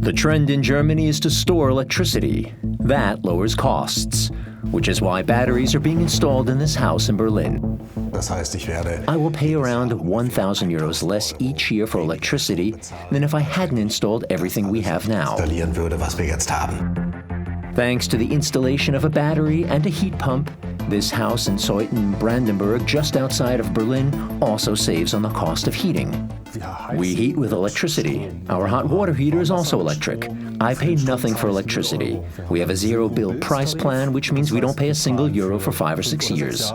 The trend in Germany is to store electricity. That lowers costs, which is why batteries are being installed in this house in Berlin. I will pay around 1,000 euros less each year for electricity than if I hadn't installed everything we have now. Thanks to the installation of a battery and a heat pump, this house in Zeuthen, Brandenburg, just outside of Berlin, also saves on the cost of heating. We heat with electricity. Our hot water heater is also electric. I pay nothing for electricity. We have a zero-bill price plan, which means we don't pay a single euro for 5 or 6 years.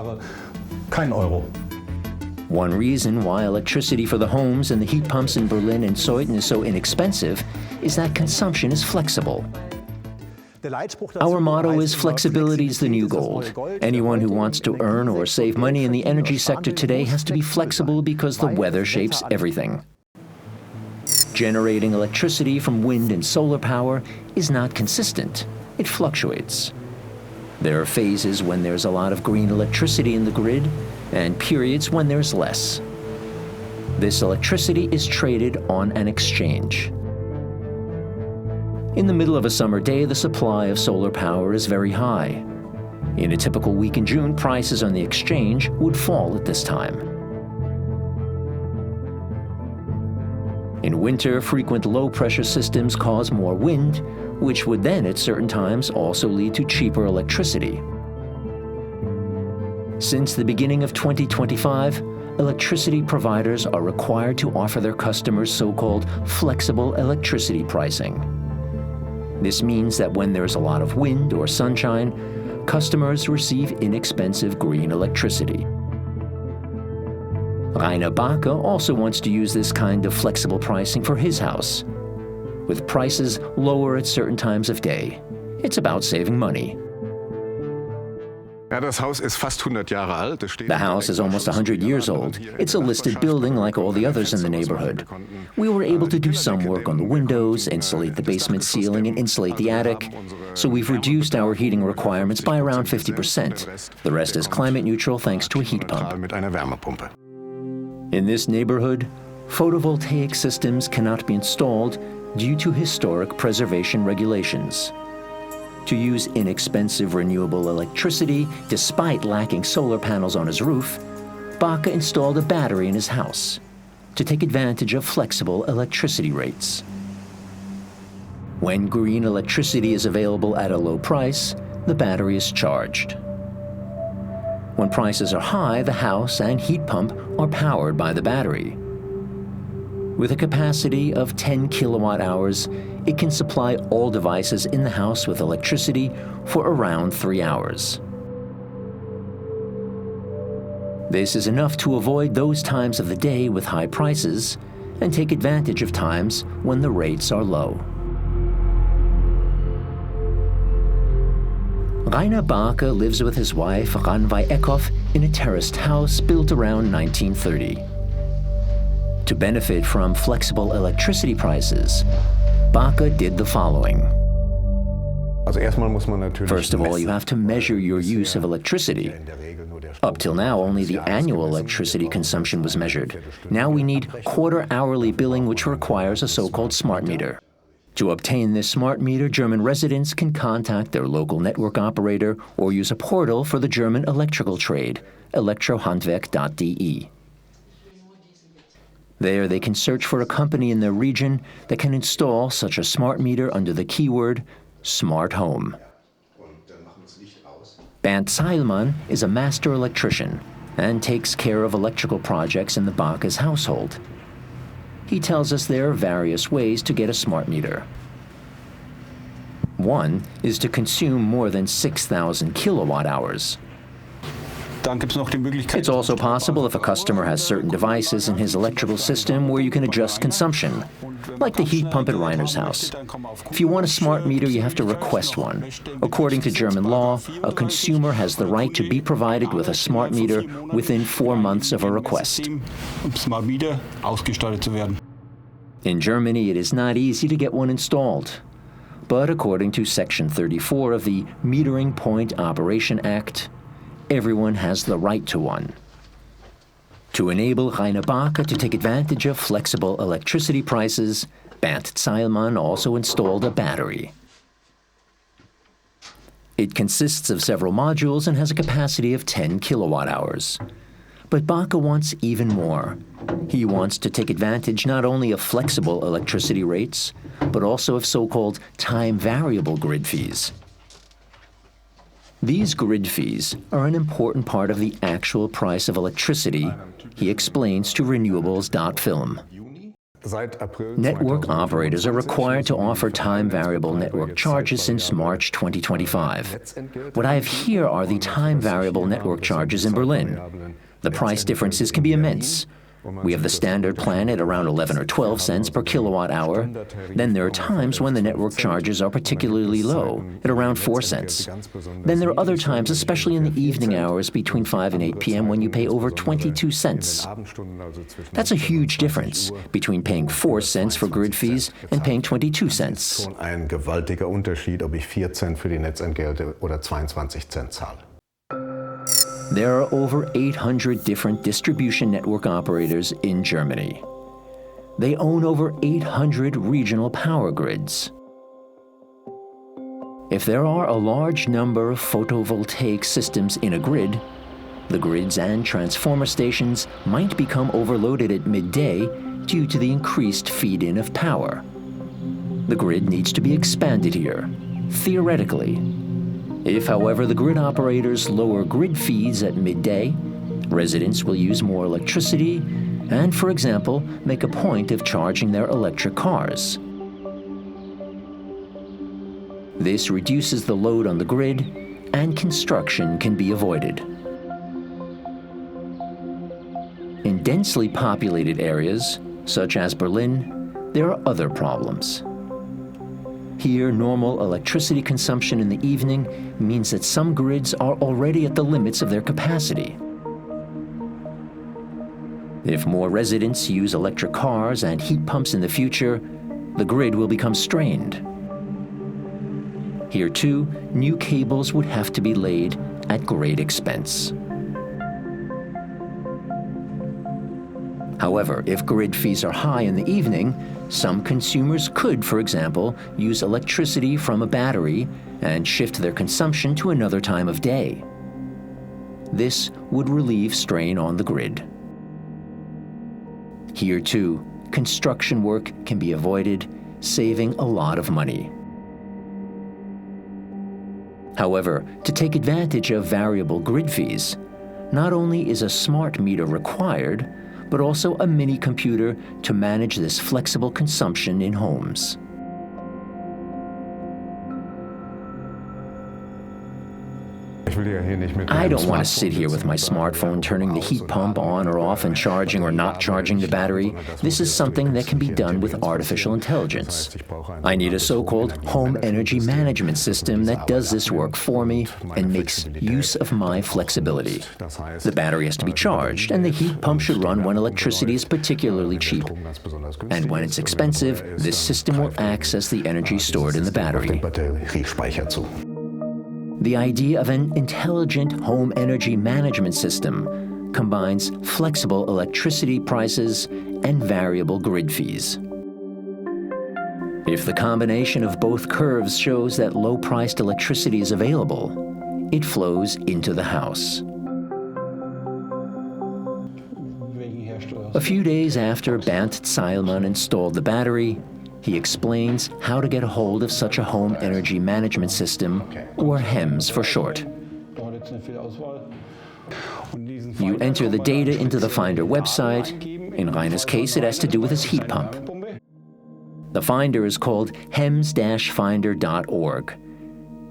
One reason why electricity for the homes and the heat pumps in Berlin and Zeuthen is so inexpensive is that consumption is flexible. Our motto is flexibility is the new gold. Anyone who wants to earn or save money in the energy sector today has to be flexible because the weather shapes everything. Generating electricity from wind and solar power is not consistent. It fluctuates. There are phases when there's a lot of green electricity in the grid and periods when there's less. This electricity is traded on an exchange. In the middle of a summer day, the supply of solar power is very high. In a typical week in June, prices on the exchange would fall at this time. In winter, frequent low-pressure systems cause more wind, which would then at certain times also lead to cheaper electricity. Since the beginning of 2025, electricity providers are required to offer their customers so-called flexible electricity pricing. This means that when there's a lot of wind or sunshine, customers receive inexpensive green electricity. Rainer Barke also wants to use this kind of flexible pricing for his house, with prices lower at certain times of day. It's about saving money. The house is almost 100 years old. It's a listed building like all the others in the neighborhood. We were able to do some work on the windows, insulate the basement ceiling, and insulate the attic. So we've reduced our heating requirements by around 50%. The rest is climate neutral thanks to a heat pump. In this neighborhood, photovoltaic systems cannot be installed due to historic preservation regulations. To use inexpensive renewable electricity, despite lacking solar panels on his roof, Barke installed a battery in his house to take advantage of flexible electricity rates. When green electricity is available at a low price, the battery is charged. When prices are high, the house and heat pump are powered by the battery. With a capacity of 10 kilowatt hours, it can supply all devices in the house with electricity for around 3 hours. This is enough to avoid those times of the day with high prices and take advantage of times when the rates are low. Rainer Barke lives with his wife Ranvai Eckhoff in a terraced house built around 1930. To benefit from flexible electricity prices, Barke did the following. First of all, you have to measure your use of electricity. Up till now, only the annual electricity consumption was measured. Now we need quarter-hourly billing, which requires a so-called smart meter. To obtain this smart meter, German residents can contact their local network operator or use a portal for the German electrical trade, elektrohandwerk.de. There, they can search for a company in their region that can install such a smart meter under the keyword Smart Home. Bernd Zeilmann is a master electrician and takes care of electrical projects in the Barke's household. He tells us there are various ways to get a smart meter. One is to consume more than 6,000 kilowatt hours. It's also possible if a customer has certain devices in his electrical system where you can adjust consumption, like the heat pump at Rainer's house. If you want a smart meter, you have to request one. According to German law, a consumer has the right to be provided with a smart meter within 4 months of a request. In Germany, it is not easy to get one installed. But according to Section 34 of the Metering Point Operation Act, everyone has the right to one. To enable Rainer Barke to take advantage of flexible electricity prices, Bernd Zeilmann also installed a battery. It consists of several modules and has a capacity of 10 kilowatt hours. But Baca wants even more. He wants to take advantage not only of flexible electricity rates, but also of so-called time-variable grid fees. These grid fees are an important part of the actual price of electricity, he explains to Renewables.film. Network operators are required to offer time-variable network charges since March 2025. What I have here are the time-variable network charges in Berlin. The price differences can be immense. We have the standard plan at around 11 or 12 cents per kilowatt hour. Then there are times when the network charges are particularly low, at around 4 cents. Then there are other times, especially in the evening hours between 5 and 8 p.m., when you pay over 22 cents. That's a huge difference between paying 4 cents for grid fees and paying 22 cents. Ein gewaltiger Unterschied, ob ich 4 Cent für die Netzentgelte oder 22 Cent zahle. There are over 800 different distribution network operators in Germany. They own over 800 regional power grids. If there are a large number of photovoltaic systems in a grid, the grids and transformer stations might become overloaded at midday due to the increased feed-in of power. The grid needs to be expanded here, theoretically. If, however, the grid operators lower grid fees at midday, residents will use more electricity and, for example, make a point of charging their electric cars. This reduces the load on the grid, and construction can be avoided. In densely populated areas, such as Berlin, there are other problems. Here, normal electricity consumption in the evening means that some grids are already at the limits of their capacity. If more residents use electric cars and heat pumps in the future, the grid will become strained. Here too, new cables would have to be laid at great expense. However, if grid fees are high in the evening, some consumers could, for example, use electricity from a battery and shift their consumption to another time of day. This would relieve strain on the grid. Here too, construction work can be avoided, saving a lot of money. However, to take advantage of variable grid fees, not only is a smart meter required, but also a mini computer to manage this flexible consumption in homes. I don't want to sit here with my smartphone turning the heat pump on or off and charging or not charging the battery. This is something that can be done with artificial intelligence. I need a so-called home energy management system that does this work for me and makes use of my flexibility. The battery has to be charged, and the heat pump should run when electricity is particularly cheap. And when it's expensive, this system will access the energy stored in the battery. The idea of an intelligent home energy management system combines flexible electricity prices and variable grid fees. If the combination of both curves shows that low-priced electricity is available, it flows into the house. A few days after Bernd Zeilmann installed the battery, he explains how to get a hold of such a home energy management system, or HEMS for short. You enter the data into the Finder website. In Rainer's case, it has to do with his heat pump. The Finder is called hems-finder.org.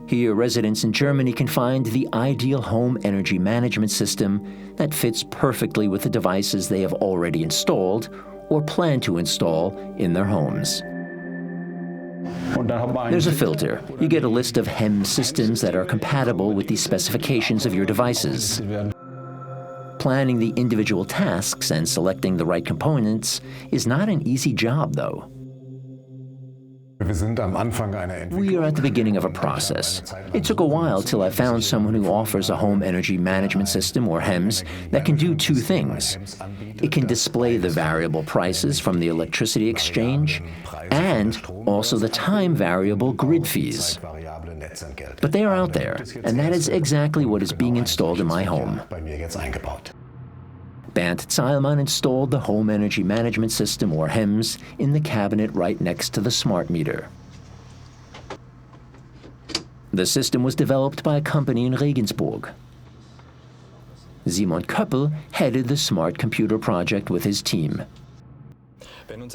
Here, residents in Germany can find the ideal home energy management system that fits perfectly with the devices they have already installed or plan to install in their homes. There's a filter. You get a list of HEMS systems that are compatible with the specifications of your devices. Planning the individual tasks and selecting the right components is not an easy job, though. We are at the beginning of a process. It took a while till I found someone who offers a home energy management system, or HEMS, that can do two things. It can display the variable prices from the electricity exchange and also the time variable grid fees. But they are out there, and that is exactly what is being installed in my home. Bernd Zeilmann installed the Home Energy Management System, or HEMS, in the cabinet right next to the smart meter. The system was developed by a company in Regensburg. Simon Köppel headed the smart computer project with his team.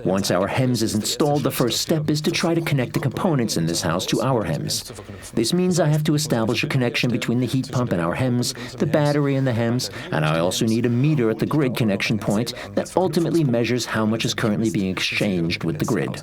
Once our HEMS is installed, the first step is to try to connect the components in this house to our HEMS. This means I have to establish a connection between the heat pump and our HEMS, the battery and the HEMS, and I also need a meter at the grid connection point that ultimately measures how much is currently being exchanged with the grid.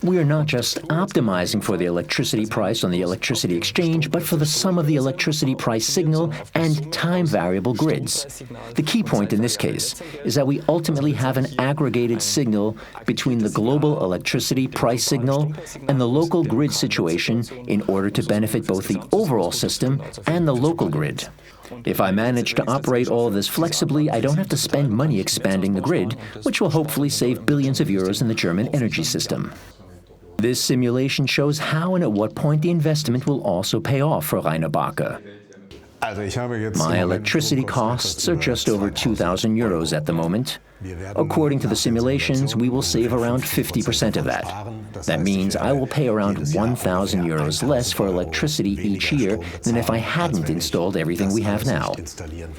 We are not just optimizing for the electricity price on the electricity exchange, but for the sum of the electricity price signal and time variable grids. The key point in this case is that we ultimately have an aggregated signal between the global electricity price signal and the local grid situation in order to benefit both the overall system and the local grid. If I manage to operate all of this flexibly, I don't have to spend money expanding the grid, which will hopefully save billions of euros in the German energy system. This simulation shows how and at what point the investment will also pay off for Rainer Barke. My electricity costs are just over 2,000 euros at the moment. According to the simulations, we will save around 50% of that. That means I will pay around 1,000 euros less for electricity each year than if I hadn't installed everything we have now.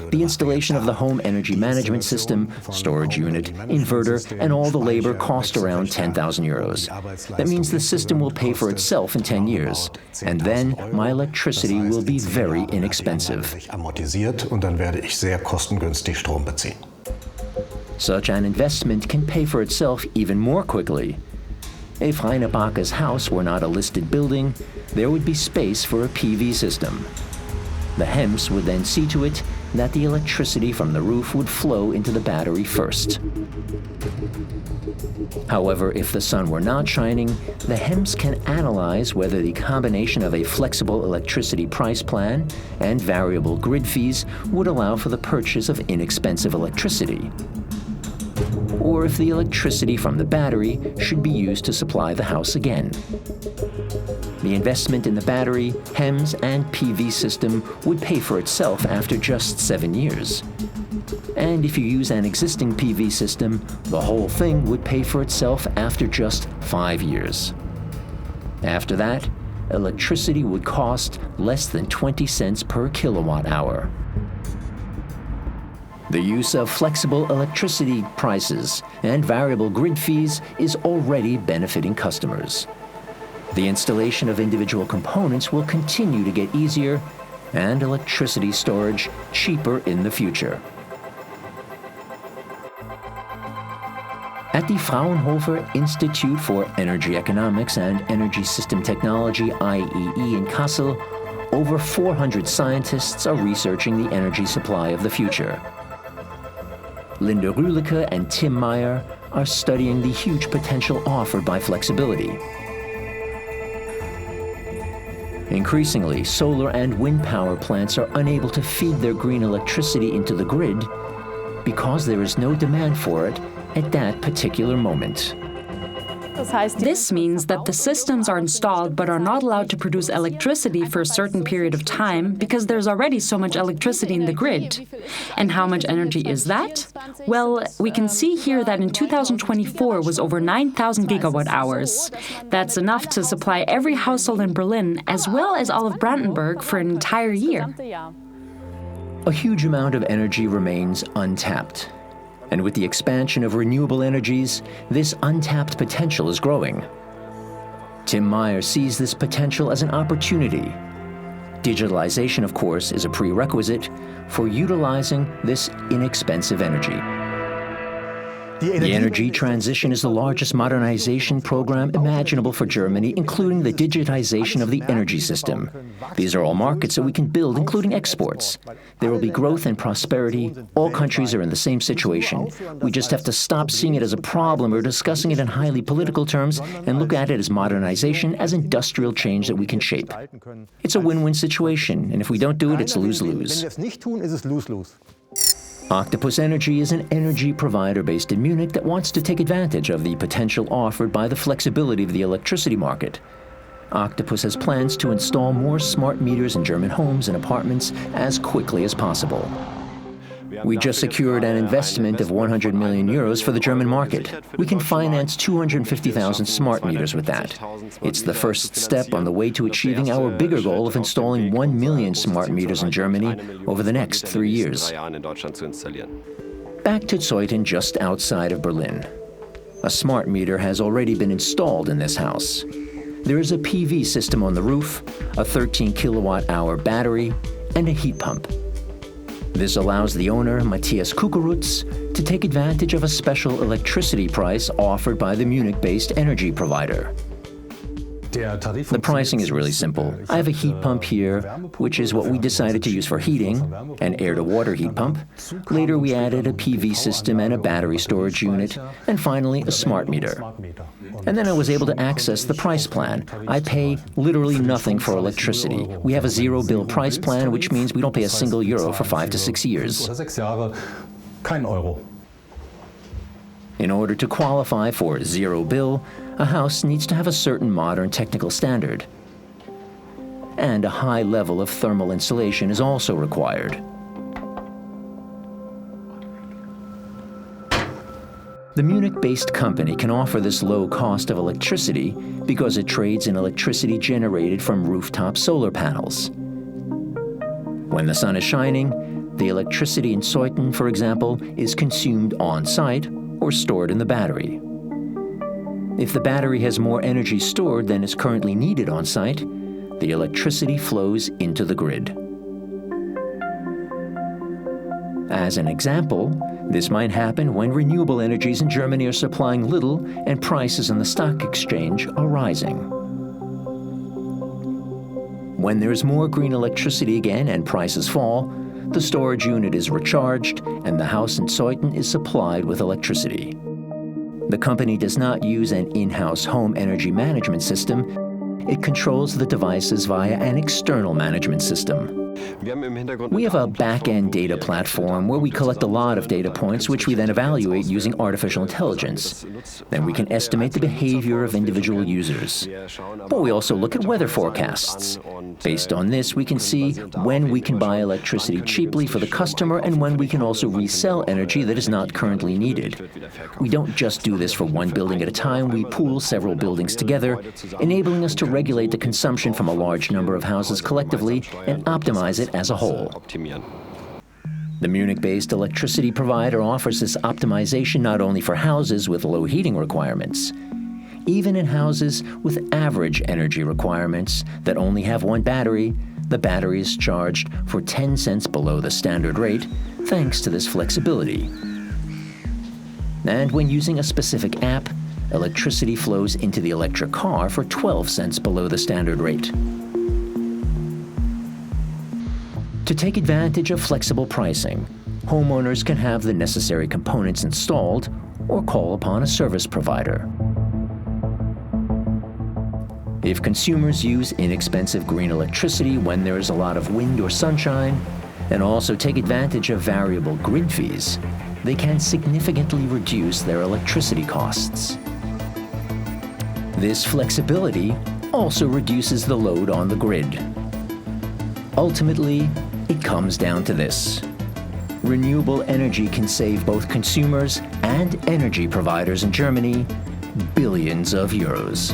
The installation of the home energy management system, storage unit, inverter, and all the labor cost around 10,000 euros. That means the system will pay for itself in 10 years, and then my electricity will be very inexpensive. Such an investment can pay for itself even more quickly. If Rainer Barke's house were not a listed building, there would be space for a PV system. The HEMS would then see to it that the electricity from the roof would flow into the battery first. However, if the sun were not shining, the HEMS can analyze whether the combination of a flexible electricity price plan and variable grid fees would allow for the purchase of inexpensive electricity, or if the electricity from the battery should be used to supply the house again. The investment in the battery, HEMS, and PV system would pay for itself after just 7 years. And if you use an existing PV system, the whole thing would pay for itself after just 5 years. After that, electricity would cost less than 20 cents per kilowatt hour. The use of flexible electricity prices and variable grid fees is already benefiting customers. The installation of individual components will continue to get easier and electricity storage cheaper in the future. At the Fraunhofer Institute for Energy Economics and Energy System Technology IEE in Kassel, over 400 scientists are researching the energy supply of the future. Linda Rühlicke and Tim Meyer are studying the huge potential offered by flexibility. Increasingly, solar and wind power plants are unable to feed their green electricity into the grid because there is no demand for it at that particular moment. This means that the systems are installed but are not allowed to produce electricity for a certain period of time because there's already so much electricity in the grid. And how much energy is that? Well, we can see here that in 2024 was over 9,000 gigawatt hours. That's enough to supply every household in Berlin as well as all of Brandenburg for an entire year. A huge amount of energy remains untapped. And with the expansion of renewable energies, this untapped potential is growing. Tim Meyer sees this potential as an opportunity. Digitalization, of course, is a prerequisite for utilizing this inexpensive energy. The energy transition is the largest modernization program imaginable for Germany, including the digitalization of the energy system. These are all markets that we can build, including exports. There will be growth and prosperity. All countries are in the same situation. We just have to stop seeing it as a problem or discussing it in highly political terms and look at it as modernization, as industrial change that we can shape. It's a win-win situation, and if we don't do it, it's lose-lose. Octopus Energy is an energy provider based in Munich that wants to take advantage of the potential offered by the flexibility of the electricity market. Octopus has plans to install more smart meters in German homes and apartments as quickly as possible. We just secured an investment of 100 million euros for the German market. We can finance 250,000 smart meters with that. It's the first step on the way to achieving our bigger goal of installing 1 million smart meters in Germany over the next 3 years. Back to Zeuthen, just outside of Berlin. A smart meter has already been installed in this house. There is a PV system on the roof, a 13 kilowatt-hour battery, and a heat pump. This allows the owner, Matthias Kukurutz, to take advantage of a special electricity price offered by the Munich-based energy provider. The pricing is really simple. I have a heat pump here, which is what we decided to use for heating, an air-to-water heat pump. Later we added a PV system and a battery storage unit, and finally a smart meter. And then I was able to access the price plan. I pay literally nothing for electricity. We have a zero-bill price plan, which means we don't pay a single euro for 5 to 6 years. In order to qualify for zero bill, a house needs to have a certain modern technical standard. And a high level of thermal insulation is also required. The Munich-based company can offer this low cost of electricity because it trades in electricity generated from rooftop solar panels. When the sun is shining, the electricity in Zeuthen, for example, is consumed on-site or stored in the battery. If the battery has more energy stored than is currently needed on-site, the electricity flows into the grid. As an example, this might happen when renewable energies in Germany are supplying little and prices on the stock exchange are rising. When there is more green electricity again and prices fall, the storage unit is recharged and the house in Zeuthen is supplied with electricity. The company does not use an in-house home energy management system. It controls the devices via an external management system. We have a back-end data platform where we collect a lot of data points which we then evaluate using artificial intelligence. Then we can estimate the behavior of individual users. But we also look at weather forecasts. Based on this, we can see when we can buy electricity cheaply for the customer and when we can also resell energy that is not currently needed. We don't just do this for one building at a time, we pool several buildings together, enabling us to regulate the consumption from a large number of houses collectively and optimize it as a whole. The Munich-based electricity provider offers this optimization not only for houses with low heating requirements. Even in houses with average energy requirements that only have one battery, the battery is charged for 10 cents below the standard rate, thanks to this flexibility. And when using a specific app, electricity flows into the electric car for 12 cents below the standard rate. To take advantage of flexible pricing, homeowners can have the necessary components installed or call upon a service provider. If consumers use inexpensive green electricity when there is a lot of wind or sunshine, and also take advantage of variable grid fees, they can significantly reduce their electricity costs. This flexibility also reduces the load on the grid. Ultimately, it comes down to this. Renewable energy can save both consumers and energy providers in Germany billions of euros.